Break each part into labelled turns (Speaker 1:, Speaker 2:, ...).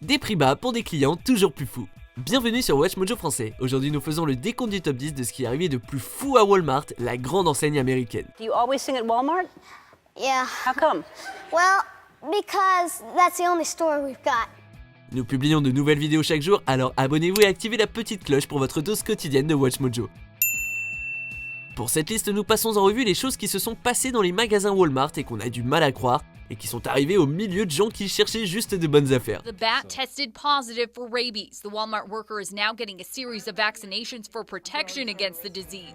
Speaker 1: Des prix bas pour des clients toujours plus fous. Bienvenue sur WatchMojo français. Aujourd'hui nous faisons le décompte du top 10 de ce qui est arrivé de plus fou à Walmart, la grande enseigne américaine.
Speaker 2: Do you always sing at Walmart?
Speaker 3: Yeah.
Speaker 2: How come?
Speaker 3: Well, because that's the only store we've got.
Speaker 1: Nous publions de nouvelles vidéos chaque jour, alors abonnez-vous et activez la petite cloche pour votre dose quotidienne de WatchMojo. Pour cette liste, nous passons en revue les choses qui se sont passées dans les magasins Walmart et qu'on a du mal à croire, et qui sont arrivées au milieu de gens qui cherchaient juste de bonnes affaires.
Speaker 4: The bat tested positive for rabies. The Walmart worker is now getting a series of vaccinations for protection against the disease.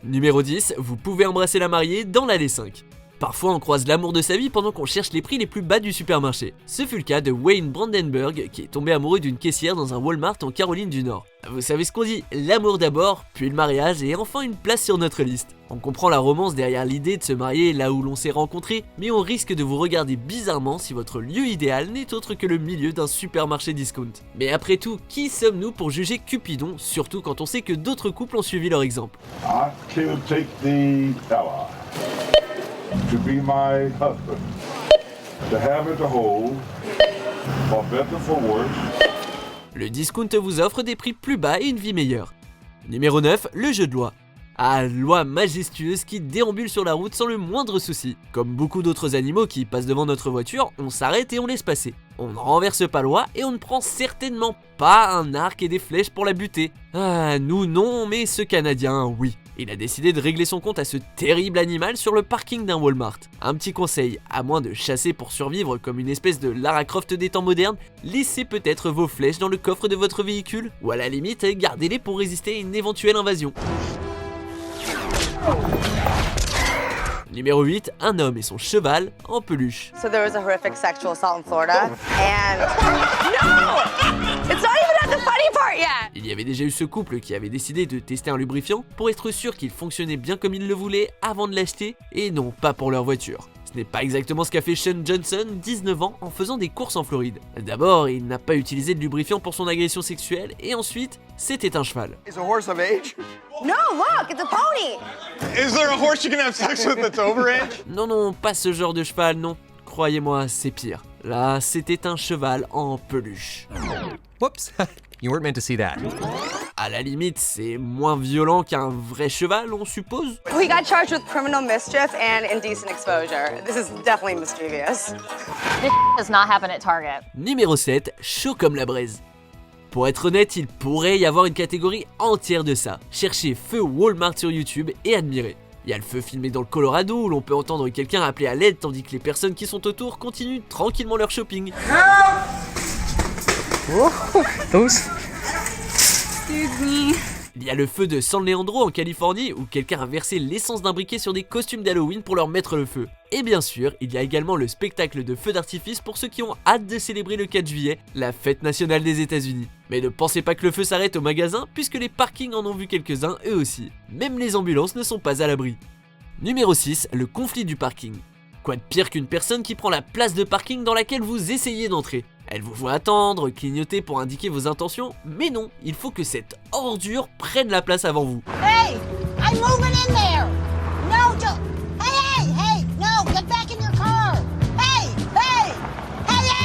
Speaker 1: Numéro 10, vous pouvez embrasser la mariée dans l'allée 5. Parfois on croise l'amour de sa vie pendant qu'on cherche les prix les plus bas du supermarché. Ce fut le cas de Wayne Brandenburg qui est tombé amoureux d'une caissière dans un Walmart en Caroline du Nord. Vous savez ce qu'on dit, l'amour d'abord, puis le mariage et enfin une place sur notre liste. On comprend la romance derrière l'idée de se marier là où l'on s'est rencontrés, mais on risque de vous regarder bizarrement si votre lieu idéal n'est autre que le milieu d'un supermarché discount. Mais après tout, qui sommes-nous pour juger Cupidon, surtout quand on sait que d'autres couples ont suivi leur exemple?
Speaker 5: I can take the ally to be my husband, to have and to hold, for better for worse.
Speaker 1: Le discount vous offre des prix plus bas et une vie meilleure. Numéro 9, le jeu de loi. Ah, loi majestueuse qui déambule sur la route sans le moindre souci. Comme beaucoup d'autres animaux qui passent devant notre voiture, on s'arrête et on laisse passer. On ne renverse pas loi et on ne prend certainement pas un arc et des flèches pour la buter. Ah, nous non, mais ce Canadien, oui. Il a décidé de régler son compte à ce terrible animal sur le parking d'un Walmart. Un petit conseil, à moins de chasser pour survivre comme une espèce de Lara Croft des temps modernes, laissez peut-être vos flèches dans le coffre de votre véhicule, ou à la limite, gardez-les pour résister à une éventuelle invasion. Numéro 8, un homme et son cheval en peluche.
Speaker 6: So there was a horrific sexual assault in Florida, and no, it's not even at the funny part yet.
Speaker 1: Il y avait déjà eu ce couple qui avait décidé de tester un lubrifiant pour être sûr qu'il fonctionnait bien comme il le voulait avant de l'acheter, et non pas pour leur voiture. Ce n'est pas exactement ce qu'a fait Sean Johnson, 19 ans, en faisant des courses en Floride. D'abord, il n'a pas utilisé de lubrifiant pour son agression sexuelle, et ensuite, c'était un cheval.
Speaker 7: Is a horse of age?
Speaker 6: No, look, it's a pony.
Speaker 7: Is there a horse you can have sex with that's over age?
Speaker 1: Non, non, pas ce genre de cheval, non. Croyez-moi, c'est pire. Là, c'était un cheval en peluche.
Speaker 8: Whoops, you weren't meant to see that.
Speaker 1: À la limite, c'est moins violent qu'un vrai cheval, on suppose.
Speaker 6: We got charged with criminal mischief and indecent exposure. This is definitely mischievous.
Speaker 9: This does not happen at Target.
Speaker 1: Numéro 7, chaud comme la braise. Pour être honnête, il pourrait y avoir une catégorie entière de ça. Cherchez feu Walmart sur YouTube et admirez. Il y a le feu filmé dans le Colorado où l'on peut entendre quelqu'un appeler à l'aide tandis que les personnes qui sont autour continuent tranquillement leur shopping. Il y a le feu de San Leandro en Californie où quelqu'un a versé l'essence d'un briquet sur des costumes d'Halloween pour leur mettre le feu. Et bien sûr, il y a également le spectacle de feux d'artifice pour ceux qui ont hâte de célébrer le 4 juillet, la fête nationale des États-Unis. Mais ne pensez pas que le feu s'arrête au magasin puisque les parkings en ont vu quelques-uns eux aussi. Même les ambulances ne sont pas à l'abri. Numéro 6, le conflit du parking. Quoi de pire qu'une personne qui prend la place de parking dans laquelle vous essayez d'entrer? Elle vous voit attendre, clignoter pour indiquer vos intentions, mais non, il faut que cette ordure prenne la place avant vous.
Speaker 10: Hey, I'm moving in there. No, hey, no, get back in your car. Hey,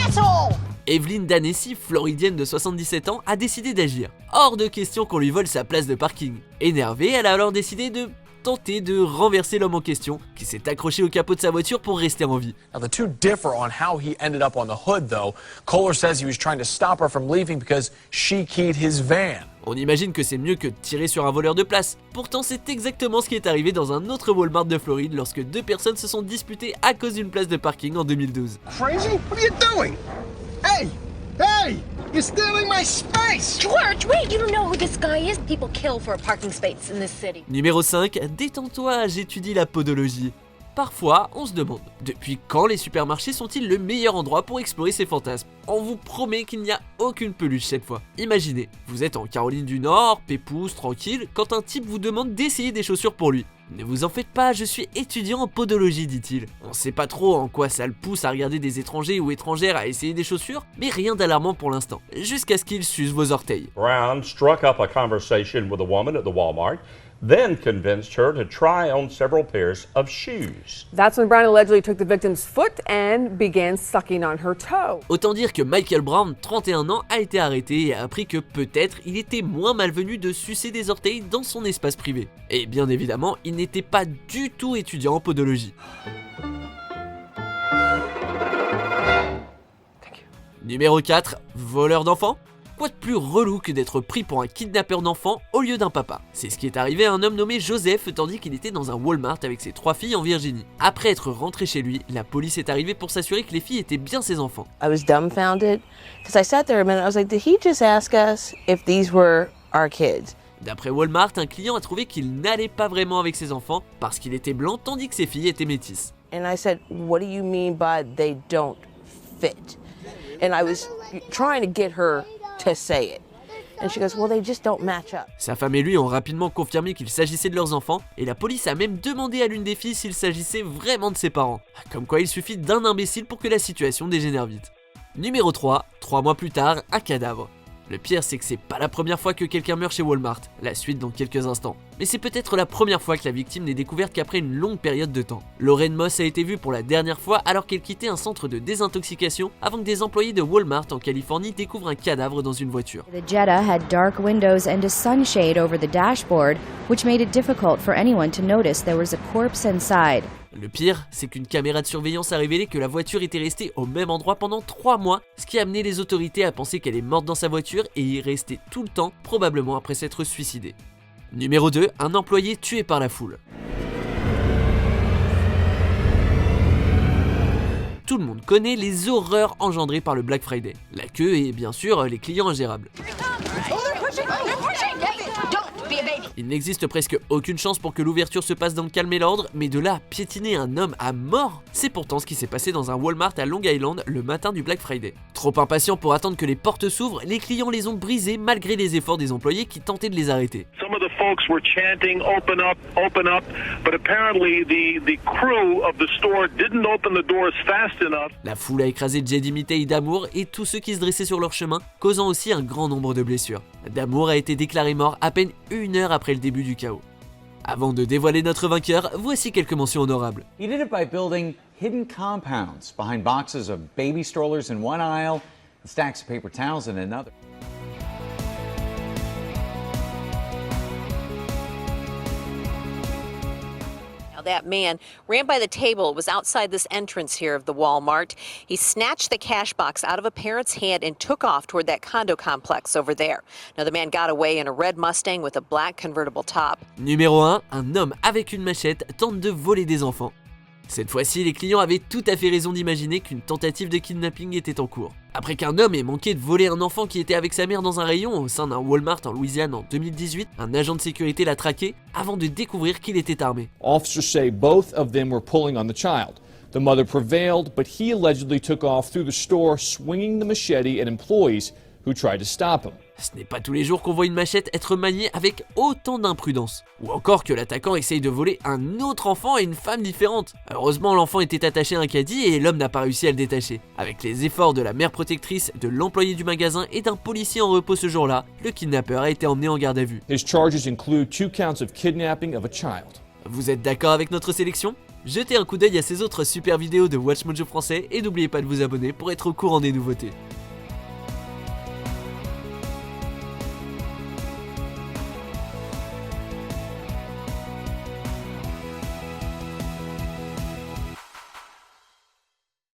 Speaker 10: asshole.
Speaker 1: Evelyn Danesi, floridienne de 77 ans, a décidé d'agir. Hors de question qu'on lui vole sa place de parking. Énervée, elle a alors décidé de tenter de renverser l'homme en question, qui s'est accroché au capot de sa voiture pour rester en vie.
Speaker 11: Now the two differ on how he ended up on the hood though. Kohler says he was trying to stop her from leaving because she keyed his van.
Speaker 1: On imagine que c'est mieux que de tirer sur un voleur de place. Pourtant, c'est exactement ce qui est arrivé dans un autre Walmart de Floride lorsque deux personnes se sont disputées à cause d'une place de parking en 2012.
Speaker 7: Crazy? What are you doing? Hey! You're stealing my space!
Speaker 9: George, wait, you don't know who this guy is? People kill for a parking space in this city.
Speaker 1: Numéro 5, détends-toi, j'étudie la podologie. Parfois, on se demande, depuis quand les supermarchés sont-ils le meilleur endroit pour explorer ses fantasmes? On vous promet qu'il n'y a aucune peluche cette fois. Imaginez, vous êtes en Caroline du Nord, pépouze, tranquille, quand un type vous demande d'essayer des chaussures pour lui. Ne vous en faites pas, je suis étudiant en podologie, dit-il. On sait pas trop en quoi ça le pousse à regarder des étrangers ou étrangères à essayer des chaussures, mais rien d'alarmant pour l'instant, jusqu'à ce qu'il suce vos orteils.
Speaker 12: Brown struck up a conversation with a woman at the Walmart.
Speaker 2: then convinced her to try on several pairs of shoes.
Speaker 12: That's when Brown allegedly took the victim's foot and began sucking on her toe.
Speaker 1: Autant dire que Michael Brown, 31 ans, a été arrêté et a appris que peut-être il était moins malvenu de sucer des orteils dans son espace privé. Et bien évidemment, il n'était pas du tout étudiant en podologie. Numéro 4, voleur d'enfants. Quoi de plus relou que d'être pris pour un kidnappeur d'enfants au lieu d'un papa? C'est ce qui est arrivé à un homme nommé Joseph tandis qu'il était dans un Walmart avec ses 3 filles en Virginie. Après être rentré chez lui, la police est arrivée pour s'assurer que les filles étaient bien ses enfants.
Speaker 6: I was dumbfounded because I sat there a minute. I was like, did he just ask us if these were our kids?
Speaker 1: D'après Walmart, un client a trouvé qu'il n'allait pas vraiment avec ses enfants parce qu'il était blanc tandis que ses filles étaient métisses.
Speaker 6: And I said, what do you mean by they don't fit? And I was trying to get her to say it. And she goes, well, they just don't match up.
Speaker 1: Sa femme et lui ont rapidement confirmé qu'il s'agissait de leurs enfants et la police a même demandé à l'une des filles s'il s'agissait vraiment de ses parents. Comme quoi il suffit d'un imbécile pour que la situation dégénère vite. Numéro 3, 3 mois plus tard, un cadavre. Le pire c'est que c'est pas la première fois que quelqu'un meurt chez Walmart, la suite dans quelques instants. Mais c'est peut-être la première fois que la victime n'est découverte qu'après une longue période de temps. Lorraine Moss a été vue pour la dernière fois alors qu'elle quittait un centre de désintoxication avant que des employés de Walmart en Californie découvrent un cadavre dans une voiture.
Speaker 13: The Jetta had dark windows and a sunshade over the dashboard, which made it difficult for anyone to notice there was a corpse inside.
Speaker 1: Le pire, c'est qu'une caméra de surveillance a révélé que la voiture était restée au même endroit pendant 3 mois, ce qui a amené les autorités à penser qu'elle est morte dans sa voiture et y rester tout le temps, probablement après s'être suicidée. Numéro 2, un employé tué par la foule. Tout le monde connaît les horreurs engendrées par le Black Friday. La queue et bien sûr les clients ingérables. Il n'existe presque aucune chance pour que l'ouverture se passe dans le calme et l'ordre, mais de là à piétiner un homme à mort, c'est pourtant ce qui s'est passé dans un Walmart à Long Island le matin du Black Friday. Trop impatients pour attendre que les portes s'ouvrent, les clients les ont brisées malgré les efforts des employés qui tentaient de les arrêter.
Speaker 14: Some of the folks were chanting open up, but apparently the crew of the store didn't open the doors fast enough.
Speaker 1: La foule a écrasé Jedi Mitei d'Amour et tous ceux qui se dressaient sur leur chemin, causant aussi un grand nombre de blessures. D'Amour a été déclaré mort à peine 1 heure après le début du chaos. Avant de dévoiler notre vainqueur, voici quelques mentions honorables.
Speaker 15: He did it by building hidden compounds behind boxes of baby strollers in one aisle and stacks of paper towels in another.
Speaker 16: That man ran by the table, was outside this entrance here of the Walmart. He snatched the cash box out of a parent's hand and took off toward that condo complex over there. Now the man got away in a red Mustang with a black convertible top.
Speaker 1: Numéro 1, un homme avec une machette tente de voler des enfants. Cette fois-ci, les clients avaient tout à fait raison d'imaginer qu'une tentative de kidnapping était en cours. Après qu'un homme ait manqué de voler un enfant qui était avec sa mère dans un rayon au sein d'un Walmart en Louisiane en 2018, un agent de sécurité l'a traqué avant de découvrir qu'il était armé.
Speaker 17: Officers say both of them were pulling on the child. The mother prevailed, but he allegedly took off through the store swinging the machete at employees who tried to stop him.
Speaker 1: Ce n'est pas tous les jours qu'on voit une machette être maniée avec autant d'imprudence. Ou encore que l'attaquant essaye de voler un autre enfant et une femme différente. Heureusement, l'enfant était attaché à un caddie et l'homme n'a pas réussi à le détacher. Avec les efforts de la mère protectrice, de l'employé du magasin et d'un policier en repos ce jour-là, le kidnappeur a été emmené en garde à vue.
Speaker 17: His charges include 2 counts of kidnapping of a child.
Speaker 1: Vous êtes d'accord avec notre sélection ? Jetez un coup d'œil à ces autres super vidéos de WatchMojo français et n'oubliez pas de vous abonner pour être au courant des nouveautés.